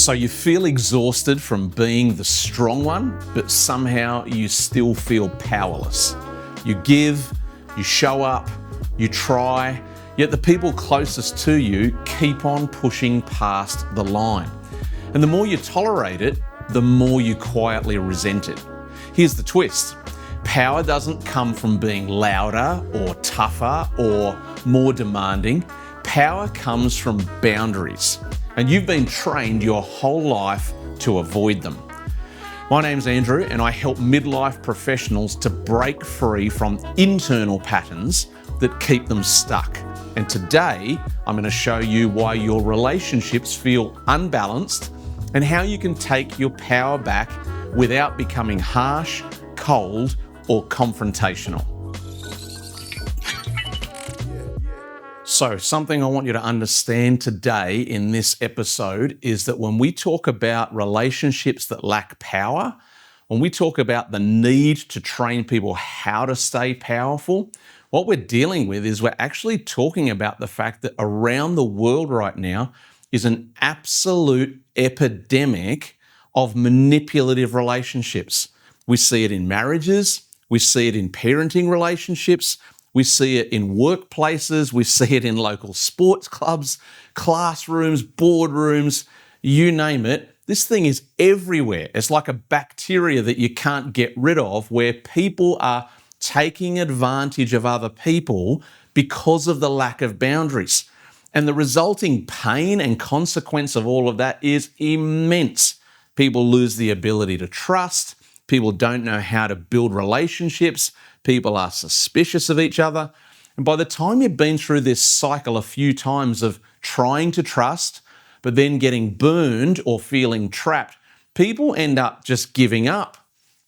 So you feel exhausted from being the strong one, but somehow you still feel powerless. You give, you show up, you try, yet the people closest to you keep on pushing past the line. And the more you tolerate it, the more you quietly resent it. Here's the twist. Power doesn't come from being louder or tougher or more demanding. Power comes from boundaries. And you've been trained your whole life to avoid them. My name's Andrew, and I help midlife professionals to break free from internal patterns that keep them stuck. And today, I'm going to show you why your relationships feel unbalanced and how you can take your power back without becoming harsh, cold, or confrontational. So something I want you to understand today in this episode is that when we talk about relationships that lack power, when we talk about the need to train people how to stay powerful, what we're dealing with is we're actually talking about the fact that around the world right now is an absolute epidemic of manipulative relationships. We see it in marriages, we see it in parenting relationships, we see it in workplaces, we see it in local sports clubs, classrooms, boardrooms, you name it. This thing is everywhere. It's like a bacteria that you can't get rid of, where people are taking advantage of other people because of the lack of boundaries. And the resulting pain and consequence of all of that is immense. People lose the ability to trust. People don't know how to build relationships. People are suspicious of each other. And by the time you've been through this cycle a few times of trying to trust, but then getting burned or feeling trapped, people end up just giving up.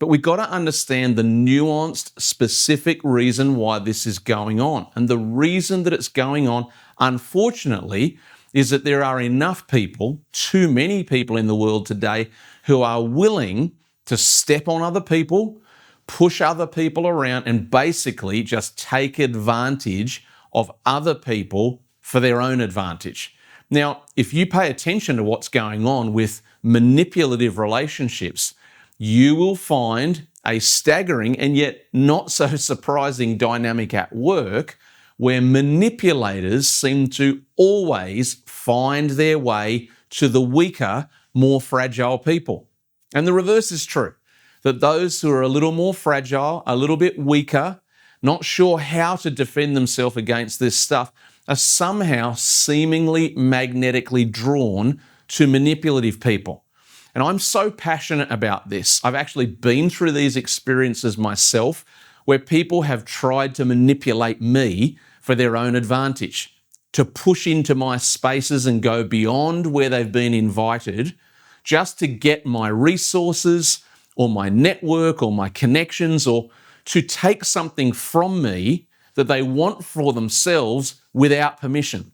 But we've got to understand the nuanced, specific reason why this is going on. And the reason that it's going on, unfortunately, is that there are enough people, too many people in the world today, who are willing to step on other people, push other people around, and basically just take advantage of other people for their own advantage. Now, if you pay attention to what's going on with manipulative relationships, you will find a staggering and yet not so surprising dynamic at work where manipulators seem to always find their way to the weaker, more fragile people. And the reverse is true, that those who are a little more fragile, a little bit weaker, not sure how to defend themselves against this stuff, are somehow seemingly magnetically drawn to manipulative people. And I'm so passionate about this. I've actually been through these experiences myself where people have tried to manipulate me for their own advantage, to push into my spaces and go beyond where they've been invited, just to get my resources or my network or my connections, or to take something from me that they want for themselves without permission.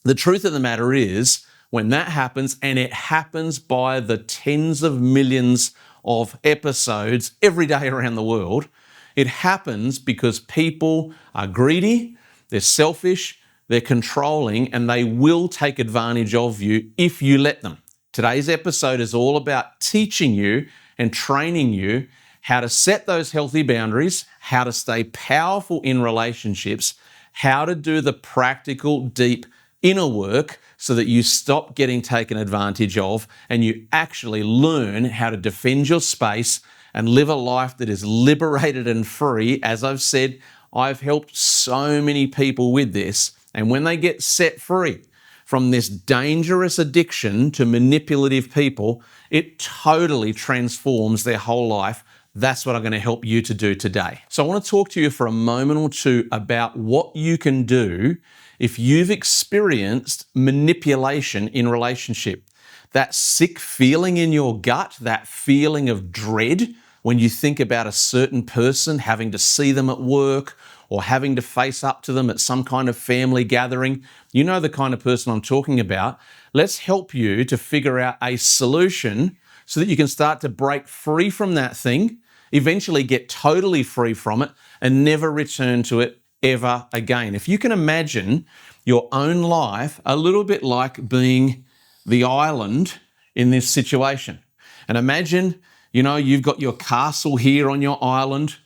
The truth of the matter is, when that happens, and it happens by the tens of millions of episodes every day around the world, it happens because people are greedy, they're selfish, they're controlling, and they will take advantage of you if you let them. Today's episode is all about teaching you and training you how to set those healthy boundaries, how to stay powerful in relationships, how to do the practical, deep inner work so that you stop getting taken advantage of and you actually learn how to defend your space and live a life that is liberated and free. As I've said, I've helped so many people with this, and when they get set free from this dangerous addiction to manipulative people, it totally transforms their whole life. That's what I'm going to help you to do today. So I want to talk to you for a moment or two about what you can do if you've experienced manipulation in relationship. That sick feeling in your gut, that feeling of dread when you think about a certain person, having to see them at work or having to face up to them at some kind of family gathering. You know the kind of person I'm talking about. Let's help you to figure out a solution so that you can start to break free from that thing, eventually get totally free from it, and never return to it ever again. If you can imagine your own life a little bit like being the island in this situation. And imagine, you've got your castle here on your island,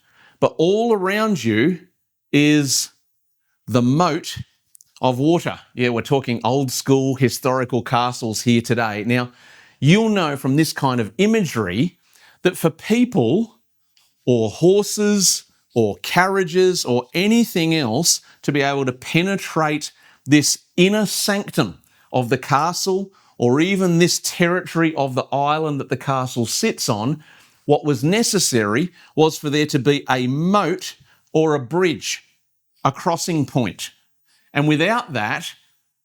but all around you is the moat of water. Yeah, we're talking old school historical castles here today. Now, you'll know from this kind of imagery that for people or horses or carriages or anything else to be able to penetrate this inner sanctum of the castle or even this territory of the island that the castle sits on, what was necessary was for there to be a moat or a bridge, a crossing point. And without that,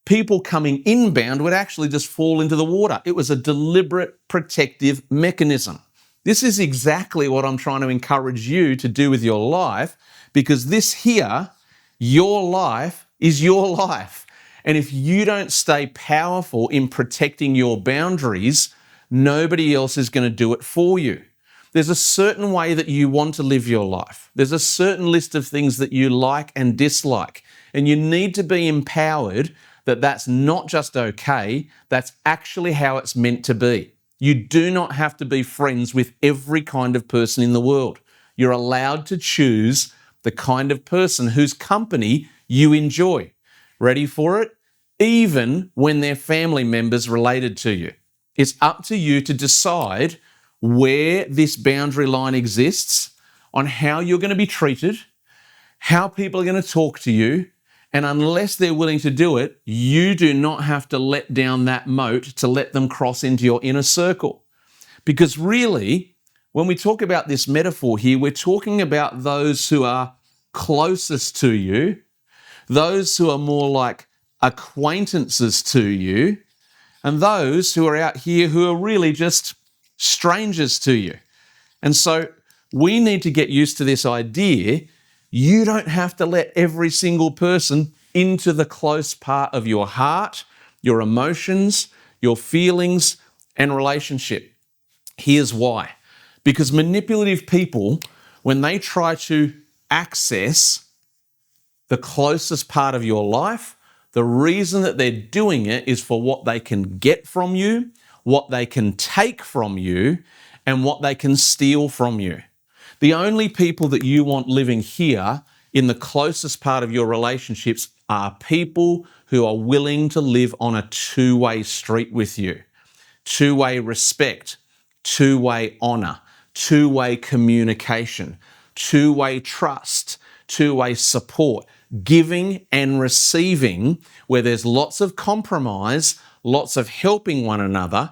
people coming inbound would actually just fall into the water. It was a deliberate protective mechanism. This is exactly what I'm trying to encourage you to do with your life, because this here, your life, is your life. And if you don't stay powerful in protecting your boundaries, nobody else is going to do it for you. There's a certain way that you want to live your life. There's a certain list of things that you like and dislike. And you need to be empowered that that's not just okay, that's actually how it's meant to be. You do not have to be friends with every kind of person in the world. You're allowed to choose the kind of person whose company you enjoy. Ready for it? Even when they're family members related to you. It's up to you to decide where this boundary line exists, on how you're going to be treated, how people are going to talk to you, and unless they're willing to do it, you do not have to let down that moat to let them cross into your inner circle. Because really, when we talk about this metaphor here, we're talking about those who are closest to you, those who are more like acquaintances to you, and those who are out here who are really just strangers to you. And so we need to get used to this idea. You don't have to let every single person into the close part of your heart, your emotions, your feelings, and relationship. Here's why. Because manipulative people, when they try to access the closest part of your life, the reason that they're doing it is for what they can get from you, what they can take from you, and what they can steal from you. The only people that you want living here in the closest part of your relationships are people who are willing to live on a two-way street with you. Two-way respect, two-way honor, two-way communication, two-way trust, two-way support, giving and receiving, where there's lots of compromise, lots of helping one another,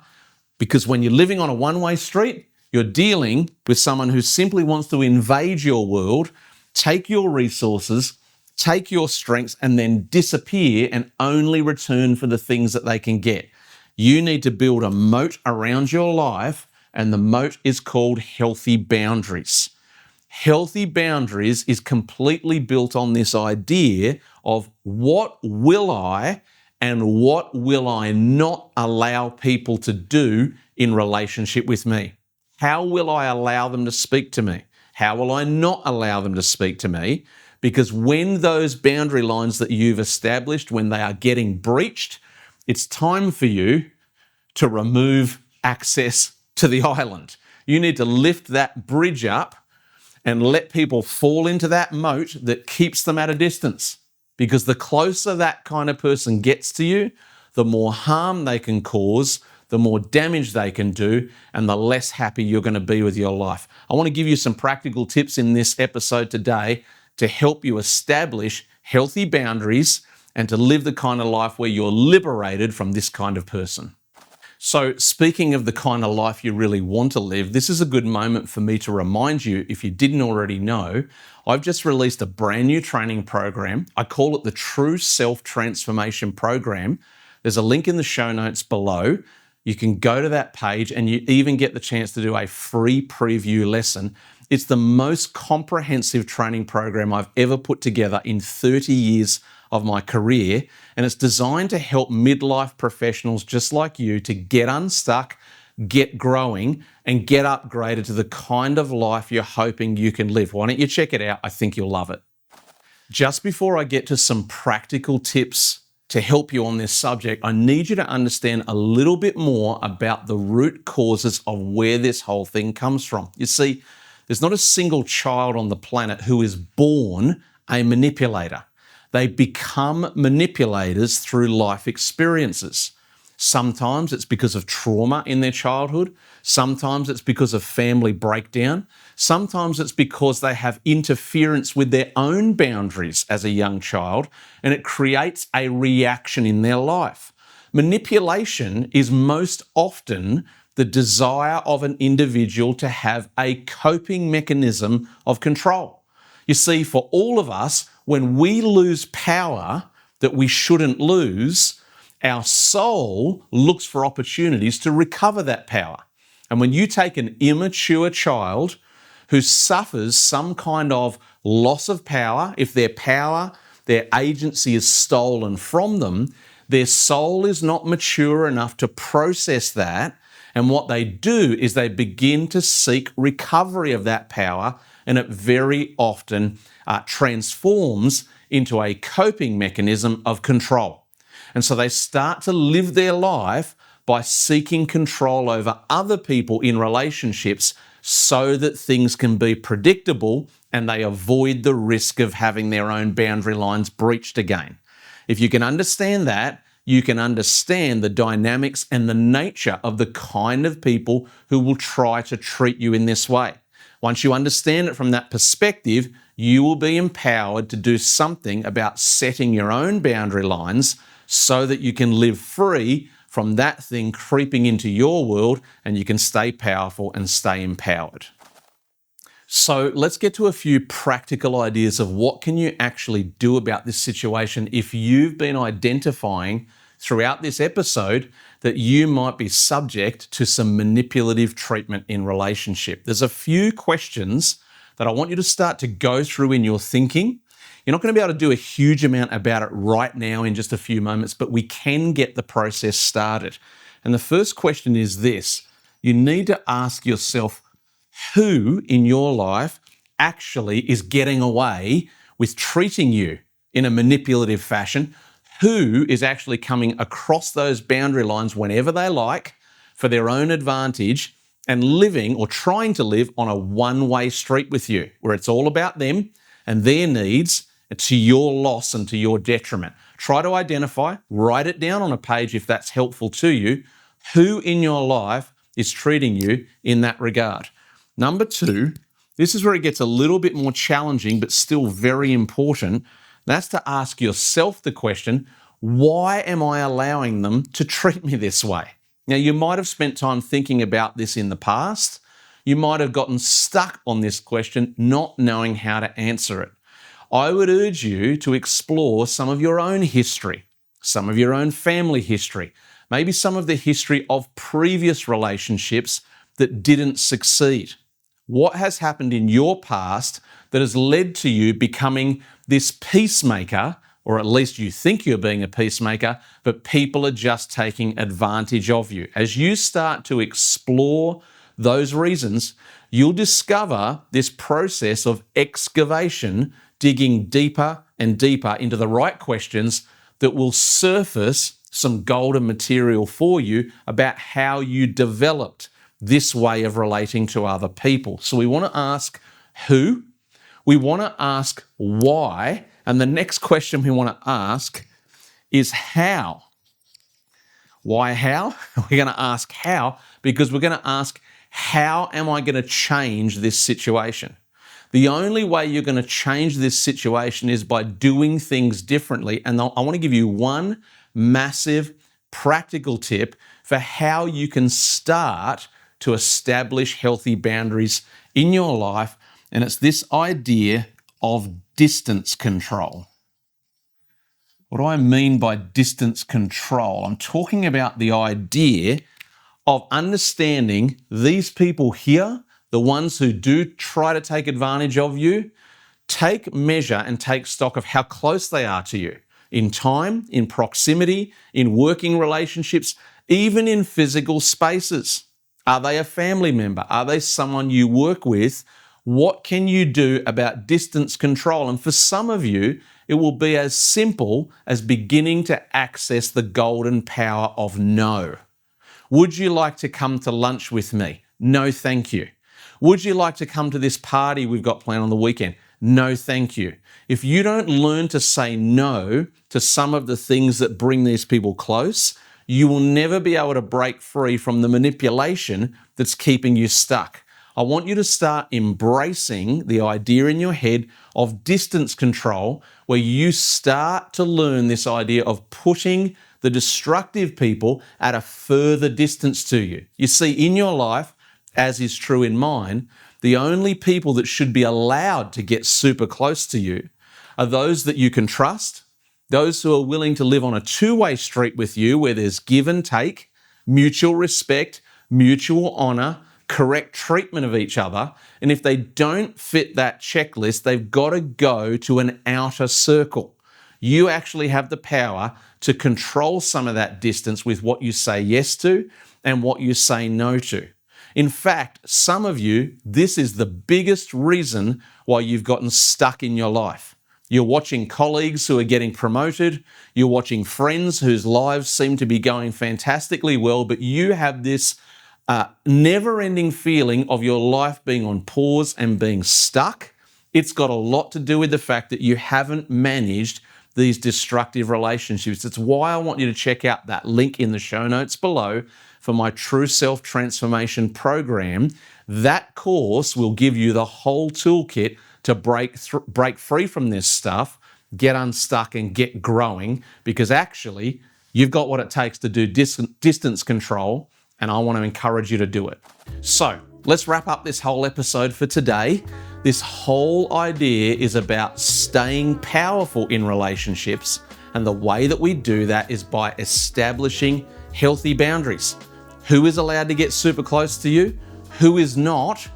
because when you're living on a one-way street, you're dealing with someone who simply wants to invade your world, take your resources, take your strengths, and then disappear and only return for the things that they can get. You need to build a moat around your life, and the moat is called healthy boundaries. Healthy boundaries is completely built on this idea of what will I and what will I not allow people to do in relationship with me. How will I allow them to speak to me? How will I not allow them to speak to me? Because when those boundary lines that you've established, when they are getting breached, it's time for you to remove access to the island. You need to lift that bridge up and let people fall into that moat that keeps them at a distance. Because the closer that kind of person gets to you, the more harm they can cause, the more damage they can do, and the less happy you're going to be with your life. I want to give you some practical tips in this episode today to help you establish healthy boundaries and to live the kind of life where you're liberated from this kind of person. So speaking of the kind of life you really want to live, this is a good moment for me to remind you, if you didn't already know, I've just released a brand new training program. I call it the True Self-Transformation Program. There's a link in the show notes below. You can go to that page and you even get the chance to do a free preview lesson. It's the most comprehensive training program I've ever put together in 30 years of my career, and it's designed to help midlife professionals just like you to get unstuck, get growing, and get upgraded to the kind of life you're hoping you can live. Why don't you check it out? I think you'll love it. Just before I get to some practical tips to help you on this subject, I need you to understand a little bit more about the root causes of where this whole thing comes from. You see, there's not a single child on the planet who is born a manipulator. They become manipulators through life experiences. Sometimes it's because of trauma in their childhood. Sometimes it's because of family breakdown. Sometimes it's because they have interference with their own boundaries as a young child, and it creates a reaction in their life. Manipulation is most often the desire of an individual to have a coping mechanism of control. You see, for all of us, when we lose power that we shouldn't lose, our soul looks for opportunities to recover that power. And when you take an immature child who suffers some kind of loss of power, if their agency is stolen from them, their soul is not mature enough to process that. And what they do is they begin to seek recovery of that power, and it very often transforms into a coping mechanism of control. And so they start to live their life by seeking control over other people in relationships so that things can be predictable and they avoid the risk of having their own boundary lines breached again. If you can understand that, you can understand the dynamics and the nature of the kind of people who will try to treat you in this way. Once you understand it from that perspective, you will be empowered to do something about setting your own boundary lines so that you can live free from that thing creeping into your world and you can stay powerful and stay empowered. So let's get to a few practical ideas of what can you actually do about this situation if you've been identifying throughout this episode that you might be subject to some manipulative treatment in relationship. There's a few questions that I want you to start to go through in your thinking. You're not going to be able to do a huge amount about it right now in just a few moments, but we can get the process started. And the first question is this: you need to ask yourself, who in your life actually is getting away with treating you in a manipulative fashion? Who is actually coming across those boundary lines whenever they like for their own advantage and living or trying to live on a one-way street with you, where it's all about them and their needs to your loss and to your detriment? Try to identify, write it down on a page if that's helpful to you, who in your life is treating you in that regard. Number two, this is where it gets a little bit more challenging, but still very important. That's to ask yourself the question, why am I allowing them to treat me this way? Now, you might have spent time thinking about this in the past. You might have gotten stuck on this question, not knowing how to answer it. I would urge you to explore some of your own history, some of your own family history, maybe some of the history of previous relationships that didn't succeed. What has happened in your past that has led to you becoming this peacemaker, or at least you think you're being a peacemaker, but people are just taking advantage of you? As you start to explore those reasons, you'll discover this process of excavation, digging deeper and deeper into the right questions that will surface some golden material for you about how you developed this way of relating to other people. So we want to ask who, we want to ask why, and the next question we want to ask is how. Why how? We're going to ask how because we're going to ask, how am I going to change this situation? The only way you're going to change this situation is by doing things differently. And I want to give you one massive practical tip for how you can start to establish healthy boundaries in your life. And it's this idea of distance control. What do I mean by distance control? I'm talking about the idea of understanding these people here, the ones who do try to take advantage of you, take measure and take stock of how close they are to you in time, in proximity, in working relationships, even in physical spaces. Are they a family member? Are they someone you work with? What can you do about distance control? And for some of you, It will be as simple as beginning to access the golden power of no. Would you like to come to lunch with me? No, thank you. Would you like to come to this party we've got planned on the weekend? No, thank you. If you don't learn to say no to some of the things that bring these people close, you will never be able to break free from the manipulation that's keeping you stuck. I want you to start embracing the idea in your head of distance control, where you start to learn this idea of putting the destructive people at a further distance to you. You see, in your life, as is true in mine, the only people that should be allowed to get super close to you are those that you can trust, those who are willing to live on a two-way street with you where there's give and take, mutual respect, mutual honor, correct treatment of each other. And if they don't fit that checklist, they've got to go to an outer circle. You actually have the power to control some of that distance with what you say yes to and what you say no to. In fact, some of you, this is the biggest reason why you've gotten stuck in your life. You're watching colleagues who are getting promoted. You're watching friends whose lives seem to be going fantastically well, but you have this never-ending feeling of your life being on pause and being stuck. It's got a lot to do with the fact that you haven't managed these destructive relationships. It's why I want you to check out that link in the show notes below for my True Self Transformation program. That course will give you the whole toolkit to break free from this stuff, get unstuck and get growing, because actually you've got what it takes to do distance control, and I want to encourage you to do it. So let's wrap up this whole episode for today. This whole idea is about staying powerful in relationships, and the way that we do that is by establishing healthy boundaries. Who is allowed to get super close to you? Who is not?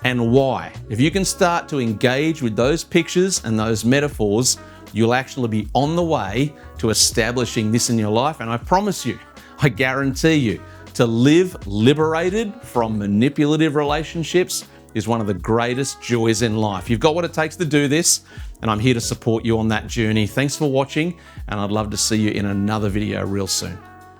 And why? If you can start to engage with those pictures and those metaphors, you'll actually be on the way to establishing this in your life. And I promise you, I guarantee you, to live liberated from manipulative relationships is one of the greatest joys in life. You've got what it takes to do this, and I'm here to support you on that journey. Thanks for watching, and I'd love to see you in another video real soon.